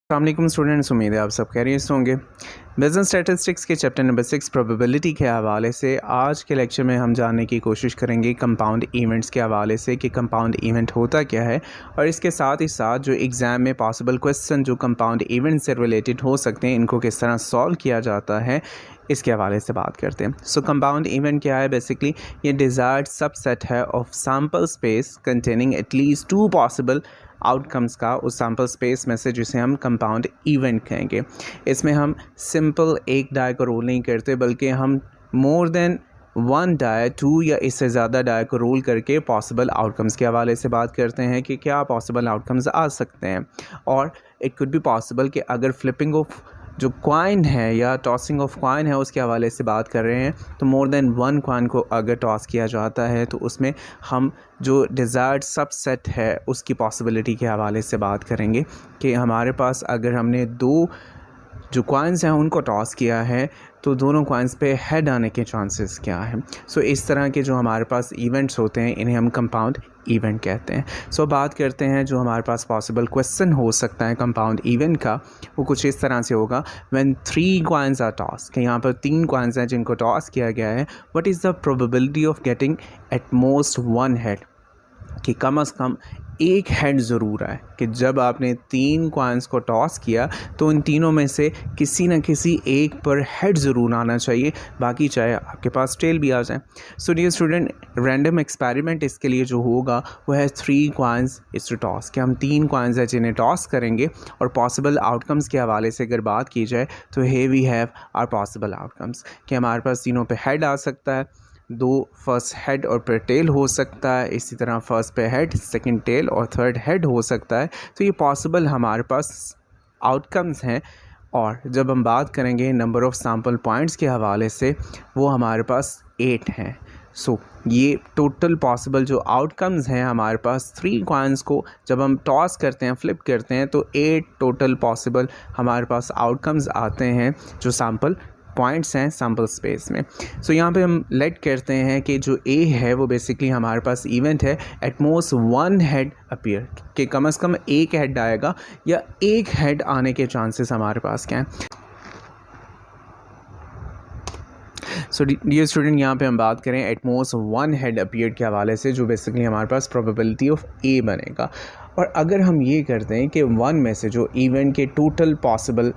अस्सलाम स्टूडेंट्स, उम्मीद है आप सब खैरियत से होंगे। बिजनेस स्टैटिस्टिक्स के चैप्टर नंबर 6 प्रोबेबिलिटी के हवाले से आज के लेक्चर में हम जानने की कोशिश करेंगे कंपाउंड इवेंट्स के हवाले से कि कंपाउंड इवेंट होता क्या है, और इसके साथ ही साथ जो एग्ज़ाम में पॉसिबल क्वेश्चन जो कंपाउंड इवेंट से रिलेटेड हो सकते हैं, इनको किस तरह सॉल्व किया जाता है, इसके हवाले से बात करते हैं। सो कंपाउंड इवेंट क्या है? बेसिकली ये डिज़ायर्ड सबसेट है of sample space containing at least 2 possible outcomes का उस सैम्पल स्पेस में से, जिसे हम कंपाउंड इवेंट कहेंगे। इसमें हम सिंपल एक डाई को रोल नहीं करते, बल्कि हम मोर देन 1 डाई, 2 या इससे ज़्यादा डाई को रोल करके पॉसिबल आउटकम्स के हवाले से बात करते हैं कि क्या पॉसिबल आउटकम्स आ सकते हैं। और इट कुड बी पॉसिबल कि अगर फ्लिपिंग ऑफ जो कॉइन है या टॉसिंग ऑफ कॉइन है उसके हवाले से बात कर रहे हैं, तो मोर देन 1 कॉइन को अगर टॉस किया जाता है तो उसमें हम जो डिज़ायर्ड सबसेट है उसकी पॉसिबिलिटी के हवाले से बात करेंगे कि हमारे पास अगर हमने 2 जो कॉइन्स हैं उनको टॉस किया है तो दोनों कॉइन्स पे हेड आने के चांसेस क्या हैं। सो इस तरह के जो हमारे पास इवेंट्स होते हैं इन्हें हम कंपाउंड इवेंट कहते हैं। सो बात करते हैं जो हमारे पास पॉसिबल क्वेश्चन हो सकता है कंपाउंड इवेंट का, वो कुछ इस तरह से होगा। व्हेन 3 कॉइन्स आर टॉस, कि यहाँ पर 3 कॉइन्स हैं जिनको टॉस किया गया है, what is the probability of getting at most 1 head, कि कम से कम एक हेड ज़रूर आए। कि जब आपने 3 कॉइन्स को टॉस किया तो इन तीनों में से किसी न किसी एक पर हेड ज़रूर आना चाहिए, बाकी चाहे आपके पास टेल भी आ जाए। So dear student, random experiment इसके लिए जो होगा वो है 3 कॉइन्स इज टू टॉस, कि हम 3 कॉइन्स हैं जिन्हें टॉस करेंगे, और पॉसिबल आउटकम्स के हवाले से अगर बात की जाए तो here we have our possible outcomes, कि हमारे पास तीनों पे हेड आ सकता है, 2 फर्स्ट हेड और फिर टेल हो सकता है, इसी तरह फर्स्ट पे हेड, सेकंड टेल और थर्ड हेड हो सकता है। तो ये पॉसिबल हमारे पास आउटकम्स हैं। और जब हम बात करेंगे नंबर ऑफ़ सैम्पल पॉइंट्स के हवाले से, वो हमारे पास 8 हैं। सो ये टोटल पॉसिबल जो आउटकम्स हैं हमारे पास 3 कॉइन्स को जब हम टॉस करते हैं, फ्लिप करते हैं, तो 8 टोटल पॉसिबल हमारे पास आउटकम्स आते हैं जो सैम्पल पॉइंट्स हैं सैम्पल स्पेस में। सो यहाँ पे हम लेट करते हैं कि जो ए है वो बेसिकली हमारे पास इवेंट है एट मोस्ट 1 हेड अपीयर, कि कम से कम एक हेड आएगा या एक हेड आने के चांसेस हमारे पास क्या हैं। सो डियर स्टूडेंट, यहाँ पे हम बात करें एट मोस्ट 1 हेड अपीयर के हवाले से, जो बेसिकली हमारे पास प्रोबेबिलिटी ऑफ ए बनेगा। और अगर हम ये करते हैं कि 1 में से जो इवेंट के टोटल पॉसिबल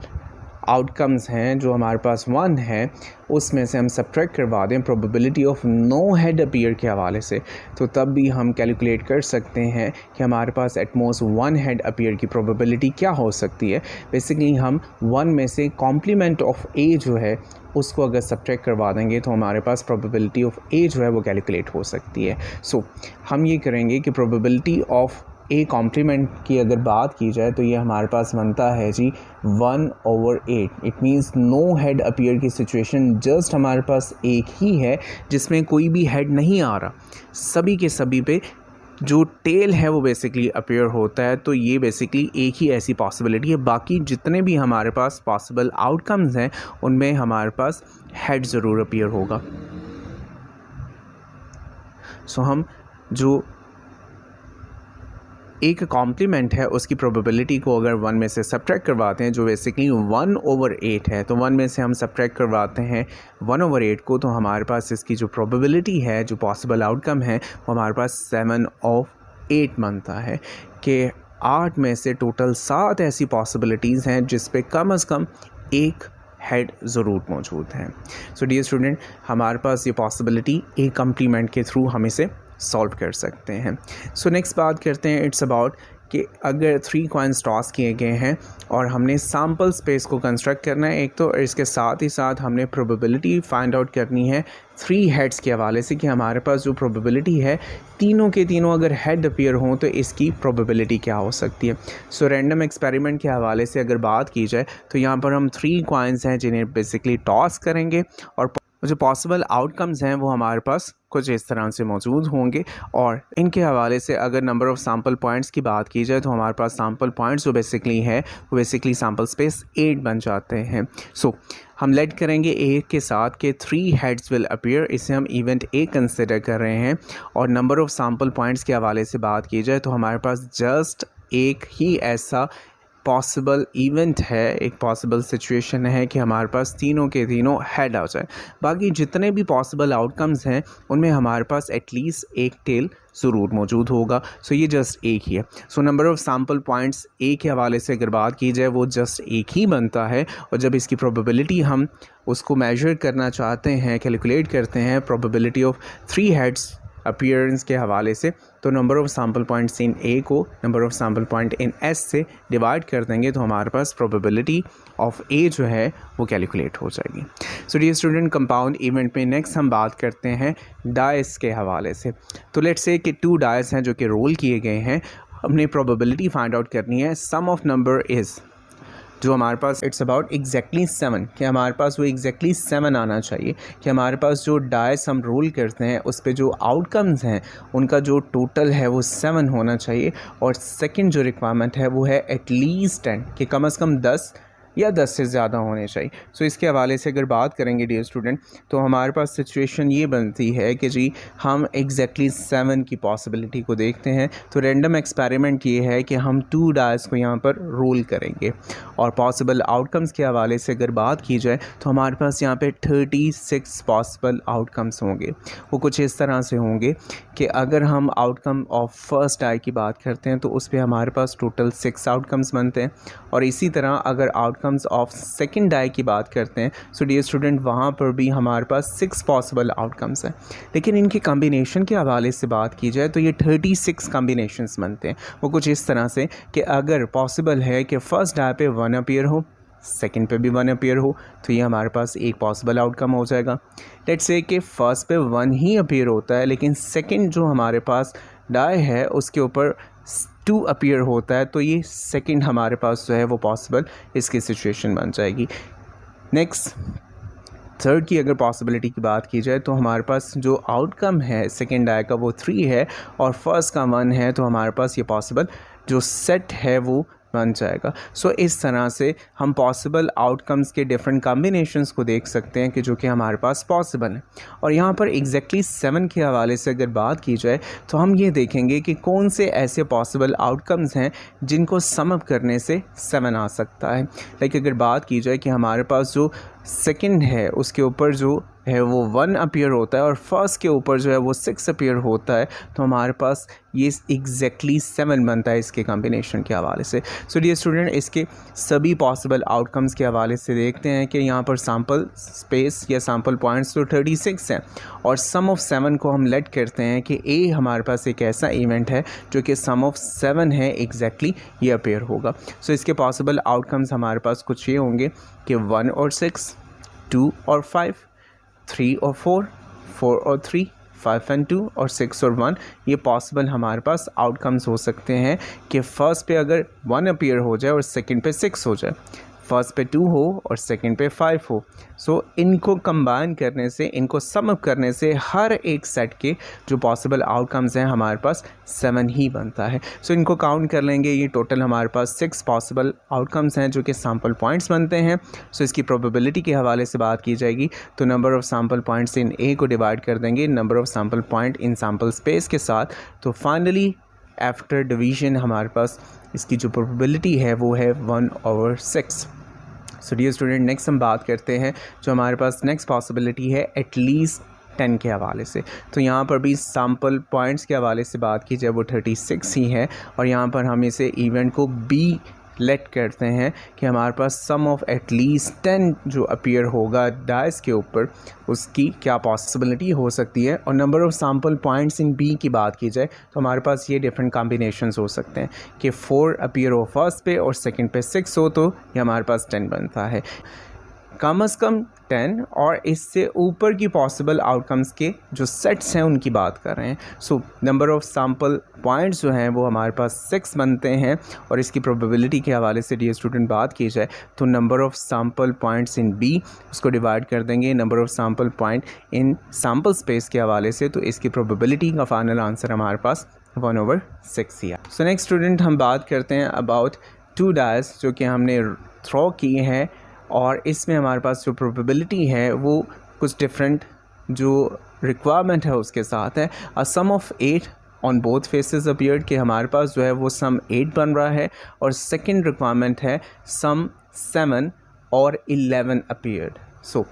आउटकम्स हैं जो हमारे पास 1 है, उसमें से हम सब्ट्रैक्ट करवा दें probability of no head appear के हवाले से, तो तब भी हम कैलकुलेट कर सकते हैं कि हमारे पास एट मोस्ट 1 हेड अपीयर की प्रोबेबिलिटी क्या हो सकती है। बेसिकली हम 1 में से कॉम्प्लीमेंट ऑफ ए जो है उसको अगर सब्ट्रैक्ट करवा देंगे तो हमारे पास प्रोबेबिलिटी ऑफ ए जो है वो कैलकुलेट हो सकती है। सो हम ये करेंगे कि प्रोबेबिलिटी ऑफ ए कॉम्प्लीमेंट की अगर बात की जाए तो ये हमारे पास बनता है जी 1/8। It means no head appear की सिचुएशन जस्ट हमारे पास एक ही है जिसमें कोई भी हेड नहीं आ रहा, सभी के सभी पे जो टेल है वो बेसिकली अपीयर होता है। तो ये बेसिकली एक ही ऐसी पॉसिबिलिटी है, बाकी जितने भी हमारे पास पॉसिबल आउटकम्स हैं उनमें हमारे पास हेड ज़रूर अपीयर होगा। सो हम जो एक कॉम्प्लीमेंट है उसकी प्रोबेबिलिटी को अगर 1 में से सब्ट्रैक्ट करवाते हैं, जो बेसिकली 1/8 है, तो 1 में से हम सब्ट्रैक्ट करवाते हैं 1/8 को, तो हमारे पास इसकी जो प्रोबेबिलिटी है, जो पॉसिबल आउटकम है, वो हमारे पास 7/8 बनता है। कि 8 में से टोटल 7 ऐसी पॉसिबिलिटीज़ हैं जिस पे कम से कम एक हेड ज़रूर मौजूद है। सो डियर स्टूडेंट, हमारे पास ये पॉसिबिलिटी एक कॉम्प्लीमेंट के थ्रू हम इसे सॉल्व कर सकते हैं। सो नेक्स्ट बात करते हैं, इट्स अबाउट कि अगर 3 कॉइन्स टॉस किए गए हैं और हमने सैम्पल स्पेस को कंस्ट्रक्ट करना है एक, तो इसके साथ ही साथ हमने प्रोबेबिलिटी फाइंड आउट करनी है 3 हेड्स के हवाले से, कि हमारे पास जो प्रोबेबिलिटी है तीनों के तीनों अगर हेड अपीयर हों तो इसकी प्रोबेबिलिटी क्या हो सकती है। सो रैंडम एक्सपेरिमेंट के हवाले से अगर बात की जाए तो यहाँ पर हम 3 कॉइन्स हैं जिन्हें बेसिकली टॉस करेंगे, और जो पॉसिबल आउटकम्स हैं वो हमारे पास कुछ इस तरह से मौजूद होंगे। और इनके हवाले से अगर नंबर ऑफ़ सैम्पल पॉइंट्स की बात की जाए तो हमारे पास सैम्पल पॉइंट्स जो बेसिकली है वो बेसिकली सैम्पल स्पेस 8 बन जाते हैं। सो हम लेट करेंगे ए के साथ के 3 हेड्स विल अपीयर, इसे हम इवेंट ए कंसिडर कर रहे हैं। और नंबर ऑफ़ सैम्पल पॉइंट्स के हवाले से बात की जाए तो हमारे पास जस्ट एक ही ऐसा पॉसिबल इवेंट है, एक पॉसिबल सिचुएशन है कि हमारे पास तीनों के तीनों हेड आ जाए। बाकी जितने भी पॉसिबल आउटकम्स हैं उनमें हमारे पास एटलीस्ट एक टेल ज़रूर मौजूद होगा। सो ये जस्ट एक ही है। So number of sample points A के हवाले से अगर बात की जाए वो जस्ट एक ही बनता है, और जब इसकी प्रोबेबिलिटी हम उसको मेजर करना चाहते हैं, कैलकुलेट करते हैं प्रोबेबिलिटी ऑफ 3 हेड्स अपीयरेंस के हवाले से, तो number of sample points in A को number of sample point in S से डिवाइड कर देंगे तो हमारे पास प्रोबेबिलिटी ऑफ ए जो है वो कैलकुलेट हो जाएगी। So dear student, compound event में नेक्स्ट हम बात करते हैं डाइस के हवाले से। तो लेट्स से कि 2 डाइस हैं जो कि रोल किए गए हैं, हमने प्रोबेबिलिटी फाइंड आउट करनी है। सम ऑफ नंबर इज़, जो हमारे पास इट्स अबाउट एग्जैक्टली 7, कि हमारे पास वो एग्जैक्टली 7 आना चाहिए, कि हमारे पास जो डाइस हम रोल करते हैं उस पे जो आउटकम्स हैं उनका जो टोटल है वो 7 होना चाहिए। और सेकंड जो रिक्वायरमेंट है वो है एटलीस्ट 10, कि कम से कम 10 या 10 से ज़्यादा होने चाहिए। सो इसके हवाले से अगर बात करेंगे डियर स्टूडेंट, तो हमारे पास सिचुएशन ये बनती है कि जी हम एग्जैक्टली 7 की पॉसिबिलिटी को देखते हैं। तो रैंडम एक्सपेरिमेंट ये है कि हम 2 डाइस को यहाँ पर रोल करेंगे, और पॉसिबल आउटकम्स के हवाले से अगर बात की जाए तो हमारे पास यहाँ पे 36 पॉसिबल आउटकम्स होंगे। वो कुछ इस तरह से होंगे कि अगर हम आउटकम ऑफ फर्स्ट डाई की बात करते हैं तो उस पर हमारे पास टोटल 6 आउटकम्स बनते हैं, और इसी तरह अगर आउटकम्स ऑफ सेकंड डाई की बात करते हैं सो डियर स्टूडेंट वहाँ पर भी हमारे पास 6 पॉसिबल आउटकम्स हैं। लेकिन इनके कॉम्बिनेशन के हवाले से बात की जाए तो ये 36 कॉम्बिनेशंस बनते हैं। वो कुछ इस तरह से कि अगर पॉसिबल है कि फ़र्स्ट डाई पे 1 अपीयर हो, सेकंड पे भी 1 अपीयर हो, तो ये हमारे पास एक पॉसिबल आउटकम हो जाएगा। लेट्स से कि फ़र्स्ट पे 1 ही अपीयर होता है लेकिन सेकंड जो हमारे पास डाई है उसके ऊपर 2 अपीयर होता है, तो ये सेकंड हमारे पास जो है वो पॉसिबल इसकी सिचुएशन बन जाएगी। नेक्स्ट थर्ड की अगर पॉसिबिलिटी की बात की जाए तो हमारे पास जो आउटकम है सेकंड डाई का वो 3 है और फर्स्ट का 1 है, तो हमारे पास ये पॉसिबल जो सेट है वो बन जाएगा। सो इस तरह से हम पॉसिबल आउटकम्स के डिफरेंट कॉम्बिनेशंस को देख सकते हैं कि जो कि हमारे पास पॉसिबल है। और यहाँ पर एग्जैक्टली 7 के हवाले से अगर बात की जाए तो हम ये देखेंगे कि कौन से ऐसे पॉसिबल आउटकम्स हैं जिनको सम अप करने से 7 आ सकता है। लाइक अगर बात की जाए कि हमारे पास जो सेकंड है उसके ऊपर जो है वो 1 अपीयर होता है और फर्स्ट के ऊपर जो है वो 6 अपीयर होता है, तो हमारे पास ये एग्जैक्टली 7 बनता है इसके कॉम्बिनेशन के हवाले से। सो डियर स्टूडेंट, इसके सभी पॉसिबल आउटकम्स के हवाले से देखते हैं कि यहाँ पर सैम्पल स्पेस या सैम्पल पॉइंट्स तो 36 हैं, और सम ऑफ 7 को हम लेट करते हैं कि ए हमारे पास एक ऐसा इवेंट है जो कि सम ऑफ 7 है, एग्जैक्टली ये अपीयर होगा। सो इसके पॉसिबल आउटकम्स हमारे पास कुछ ये होंगे कि 1 और 6, 2 और 5, 3 और 4, 4 और 3, 5 and 2 और 6 और 1, ये पॉसिबल हमारे पास आउटकम्स हो सकते हैं कि फ़र्स्ट पे अगर 1 अपीयर हो जाए और सेकंड पे 6 हो जाए, फर्स्ट पे 2 हो और सेकंड पे 5 हो। सो इनको कंबाइन करने से, इनको सम अप करने से हर एक सेट के जो पॉसिबल आउटकम्स हैं हमारे पास 7 ही बनता है। सो इनको काउंट कर लेंगे, ये टोटल हमारे पास 6 पॉसिबल आउटकम्स हैं जो कि सैम्पल पॉइंट्स बनते हैं। सो इसकी प्रोबेबिलिटी के हवाले से बात की जाएगी तो number of sample points in A को डिवाइड कर देंगे number of sample point in sample space के साथ, तो फाइनली आफ्टर डिवीजन हमारे पास इसकी जो प्रोबेबिलिटी है वो है 1/6। सो डियर स्टूडेंट, नेक्स्ट हम बात करते हैं जो हमारे पास नेक्स्ट पॉसिबिलिटी है एटलीस्ट 10 के हवाले से। तो यहाँ पर भी सैम्पल पॉइंट्स के हवाले से बात की जाए वो 36 ही है, और यहाँ पर हम इसे इवेंट को बी लेट करते हैं कि हमारे पास सम ऑफ एटलीस्ट 10 जो अपीयर होगा डाइस के ऊपर उसकी क्या पॉसिबिलिटी हो सकती है। और number of sample points in B की बात की जाए तो हमारे पास ये डिफरेंट कॉम्बिनेशंस हो सकते हैं कि 4 अपीयर हो फर्स्ट पे और सेकंड पे 6 हो, तो ये हमारे पास 10 बनता है। कम से कम 10 और इससे ऊपर की पॉसिबल आउटकम्स के जो सेट्स हैं उनकी बात कर रहे हैं। So number of sample points जो हैं वो हमारे पास 6 बनते हैं, और इसकी प्रोबेबिलिटी के हवाले से डियर स्टूडेंट बात की जाए तो number of sample points in B उसको डिवाइड कर देंगे number of sample point in sample space के हवाले से, तो इसकी प्रोबेबिलिटी का फाइनल आंसर हमारे पास 1/6 ही है। सो नेक्स्ट स्टूडेंट, हम बात करते हैं अबाउट 2 डाइस जो कि हमने थ्रो किए हैं, और इसमें हमारे पास जो प्रोबेबिलिटी है वो कुछ डिफरेंट जो रिक्वायरमेंट है उसके साथ है। A sum of 8 on both faces appeared कि हमारे पास जो है वो सम 8 बन रहा है, और सेकंड रिक्वायरमेंट है सम 7 और 11 अपीयर्ड। सो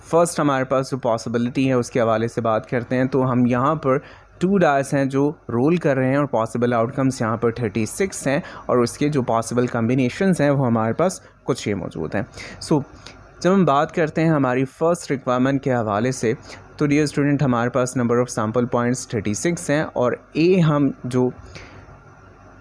फर्स्ट हमारे पास जो पॉसिबिलिटी है उसके हवाले से बात करते हैं। तो हम यहाँ पर 2 डायस हैं जो रोल कर रहे हैं और पॉसिबल आउटकम्स यहाँ पर 36 हैं, और उसके जो पॉसिबल कम्बिनेशंस हैं वो हमारे पास कुछ ये मौजूद हैं। सो जब हम बात करते हैं हमारी फ़र्स्ट रिक्वायरमेंट के हवाले से, तो डियर स्टूडेंट हमारे पास नंबर ऑफ़ सैम्पल पॉइंट्स 36 हैं, और ए हम जो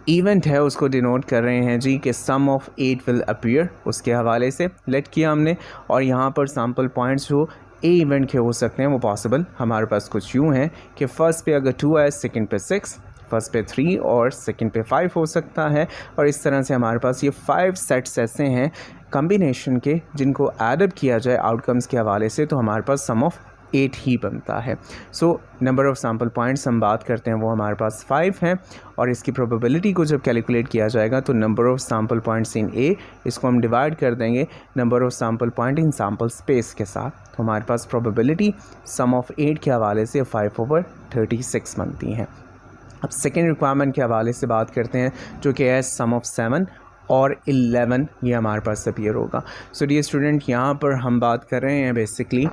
इवेंट है उसको डिनोट कर रहे हैं जी कि सम ऑफ 8 विल अपीयर, उसके हवाले से लेट किया हमने। और यहाँ पर सैम्पल पॉइंट्स जो ए इवेंट के हो सकते हैं वो पॉसिबल हमारे पास कुछ यूँ हैं कि फ़र्स्ट पे अगर 2 आए, सेकंड पे 6, फर्स्ट पे 3 और सेकंड पे 5 हो सकता है। और इस तरह से हमारे पास ये 5 सेट्स ऐसे हैं कम्बिनेशन के जिनको एडअप किया जाए आउटकम्स के हवाले से, तो हमारे पास सम ऑफ 8 ही बनता है। So number of sample points हम बात करते हैं वो हमारे पास 5 हैं, और इसकी प्रोबेबिलिटी को जब कैलकुलेट किया जाएगा तो number of sample points in A, इसको हम डिवाइड कर देंगे number of sample point in sample space के साथ, तो हमारे पास प्रोबेबिलिटी सम ऑफ 8 के हवाले से 5/36 बनती हैं। अब सेकेंड रिक्वायरमेंट के हवाले से बात करते हैं जो कि है सम ऑफ 7 और 11, ये हमारे पास अपीयर होगा। सो डियर स्टूडेंट यहाँ पर हम बात कर रहे हैं बेसिकली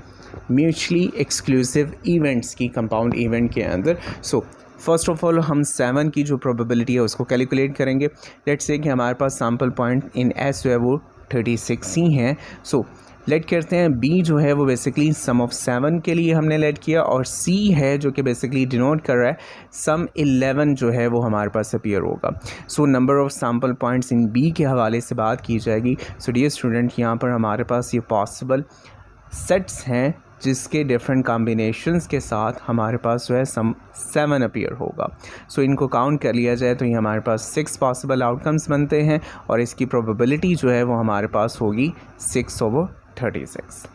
म्यूचुअली एक्सक्लूसिव इवेंट्स की कंपाउंड इवेंट के अंदर। सो फर्स्ट ऑफ ऑल हम 7 की जो प्रोबेबिलिटी है उसको कैलकुलेट करेंगे। लेट्स से कि हमारे पास सैम्पल पॉइंट इन एस जो है वो 36 ही हैं। सो लेट करते हैं बी जो है वो बेसिकली सम ऑफ 7 के लिए हमने लेट किया, और सी है जो कि बेसिकली डिनोट कर रहा है सम 11 जो है वो हमारे पास अपीयर होगा। So number of sample points in B के हवाले से बात की जाएगी। सो डियर स्टूडेंट यहाँ पर हमारे पास ये पॉसिबल सेट्स हैं जिसके डिफरेंट कॉम्बिनेशंस के साथ हमारे पास जो है सम 7 अपीयर होगा। सो इनको काउंट कर लिया जाए तो ये हमारे पास 6 पॉसिबल आउटकम्स बनते हैं, और इसकी प्रोबेबिलिटी जो है वो हमारे पास होगी 6/36।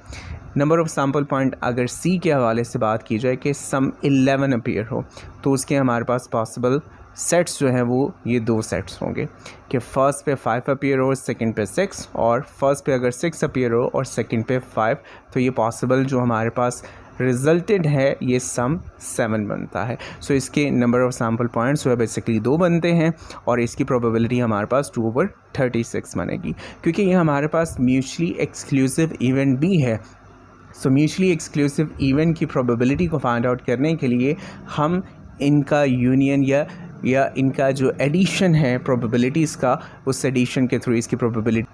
नंबर ऑफ़ सैम्पल पॉइंट अगर सी के हवाले से बात की जाए कि सम 11 अपीयर हो, तो उसके हमारे पास पॉसिबल सेट्स जो हैं वो ये 2 सेट्स होंगे कि फ़र्स्ट पे 5 अपीयर हो, सेकंड पे 6, और फर्स्ट पे अगर 6 अपीयर हो और सेकंड पे 5, तो ये पॉसिबल जो हमारे पास रिजल्टेड है ये सम 7 बनता है। सो इसके नंबर ऑफ़ सैम्पल पॉइंट्स जो है बेसिकली 2 बनते हैं, और इसकी प्रोबेबिलिटी हमारे पास 2/36 बनेगी, क्योंकि ये हमारे पास म्यूचुअली एक्सक्लूसिव इवेंट भी है। सो म्यूचुअली एक्सक्लूसिव इवेंट की प्रोबेबिलिटी को फाइंड आउट करने के लिए हम इनका यूनियन या इनका जो एडिशन है प्रोबेबिलिटीज़ का, उस एडिशन के थ्रू इसकी प्रोबेबिलिटी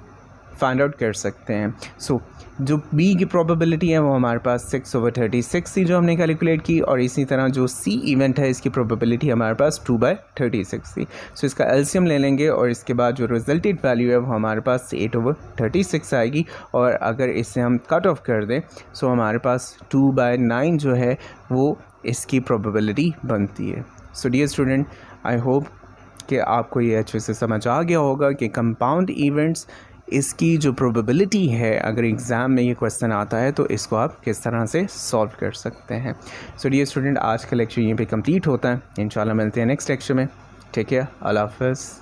फाइंड आउट कर सकते हैं। सो जो बी की प्रोबेबिलिटी है वो हमारे पास 6/36 थी जो हमने कैलकुलेट की, और इसी तरह जो सी इवेंट है इसकी प्रोबेबिलिटी हमारे पास 2/36 थी। सो इसका एलसीएम ले लेंगे, और इसके बाद जो रिजल्टेड वैल्यू है वो हमारे पास 8/36 आएगी, और अगर इसे हम कट ऑफ कर दें सो हमारे पास 2/9 जो है वो इसकी प्रोबेबिलिटी बनती है। So dear student, I hope कि आपको ये अच्छे से समझ आ गया होगा कि कंपाउंड इवेंट्स इसकी जो प्रोबेबिलिटी है, अगर एग्ज़ाम में ये क्वेश्चन आता है तो इसको आप किस तरह से सॉल्व कर सकते हैं। सो डियर स्टूडेंट, आज का लेक्चर यहीं पे कंप्लीट होता है। इंशाल्लाह मिलते हैं नेक्स्ट लेक्चर में। टेक केयर, अल्लाह हाफ़िज़।